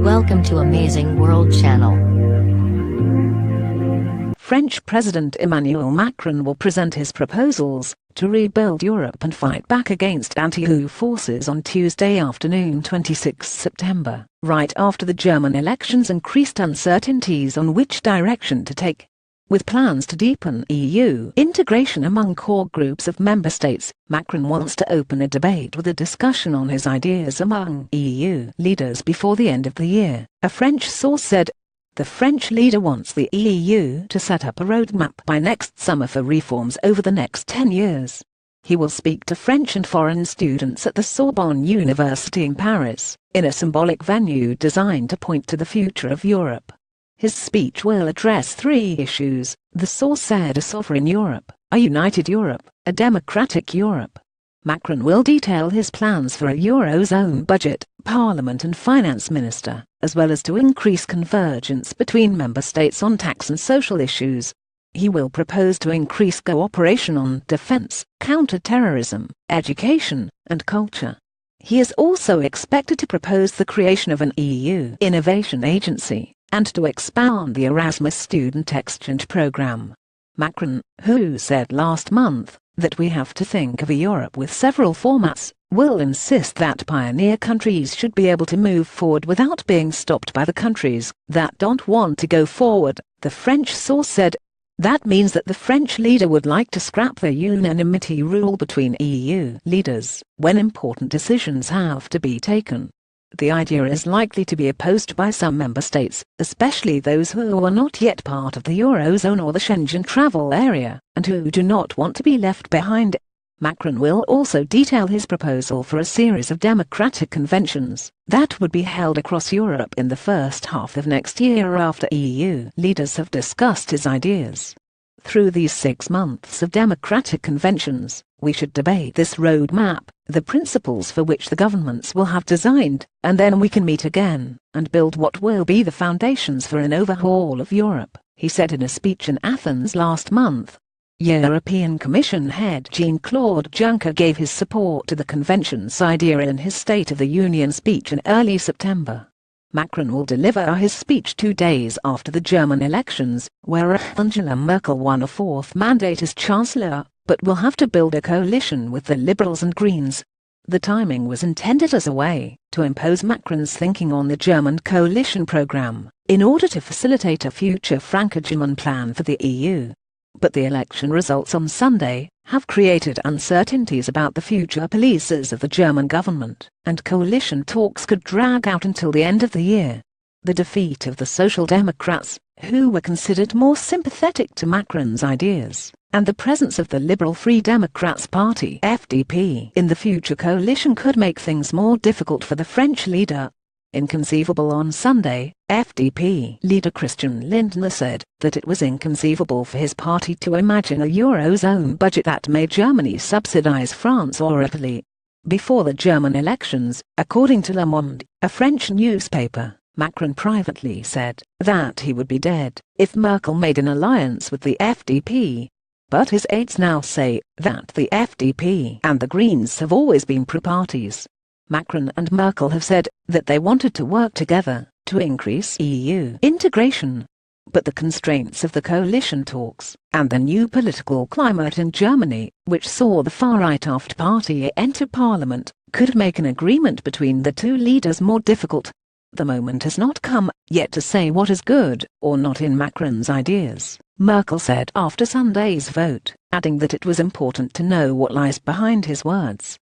Welcome to Amazing World Channel. French President Emmanuel Macron will present his proposals to rebuild Europe and fight back against anti-EU forces on Tuesday afternoon, 26 September, right after the German elections increased uncertainties on which direction to take. With plans to deepen EU integration among core groups of member states, Macron wants to open a debate with a discussion on his ideas among EU leaders before the end of the year, a French source said. The French leader wants the EU to set up a roadmap by next summer for reforms over the next 10 years. He will speak to French and foreign students at the Sorbonne University in Paris, in a symbolic venue designed to point to the future of Europe. His speech will address three issues, the source said: a sovereign Europe, a united Europe, a democratic Europe. Macron will detail his plans for a Eurozone budget, Parliament and Finance Minister, as well as to increase convergence between member states on tax and social issues. He will propose to increase cooperation on defense, counter-terrorism, education, and culture. He is also expected to propose the creation of an EU innovation agency, and to expand the Erasmus student exchange program. Macron, who said last month that we have to think of a Europe with several formats, will insist that pioneer countries should be able to move forward without being stopped by the countries that don't want to go forward, the French source said. That means that the French leader would like to scrap the unanimity rule between EU leaders when important decisions have to be taken. The idea is likely to be opposed by some member states, especially those who are not yet part of the Eurozone or the Schengen travel area, and who do not want to be left behind. Macron will also detail his proposal for a series of democratic conventions that would be held across Europe in the first half of next year after EU leaders have discussed his ideas. Through these 6 months of democratic conventions, we should debate this roadmap, the principles for which the governments will have designed, and then we can meet again and build what will be the foundations for an overhaul of Europe, he said in a speech in Athens last month. European Commission head Jean-Claude Juncker gave his support to the convention's idea in his State of the Union speech in early September. Macron will deliver his speech 2 days after the German elections, where Angela Merkel won a 4th mandate as Chancellor, but will have to build a coalition with the Liberals and Greens. The timing was intended as a way to impose Macron's thinking on the German coalition program, in order to facilitate a future Franco-German plan for the EU. But the election results on Sunday have created uncertainties about the future policies of the German government, and coalition talks could drag out until the end of the year. The defeat of the Social Democrats, who were considered more sympathetic to Macron's ideas, and the presence of the Liberal Free Democrats Party (FDP) in the future coalition could make things more difficult for the French leader. Inconceivable on Sunday, FDP leader Christian Lindner said that it was inconceivable for his party to imagine a Eurozone budget that made Germany subsidize France or Italy. Before the German elections, according to Le Monde, a French newspaper, Macron privately said that he would be dead if Merkel made an alliance with the FDP. But his aides now say that the FDP and the Greens have always been pro-parties. Macron and Merkel have said that they wanted to work together to increase EU integration. But the constraints of the coalition talks, and the new political climate in Germany, which saw the far-right AfD party enter parliament, could make an agreement between the two leaders more difficult. The moment has not come yet to say what is good or not in Macron's ideas, Merkel said after Sunday's vote, adding that it was important to know what lies behind his words.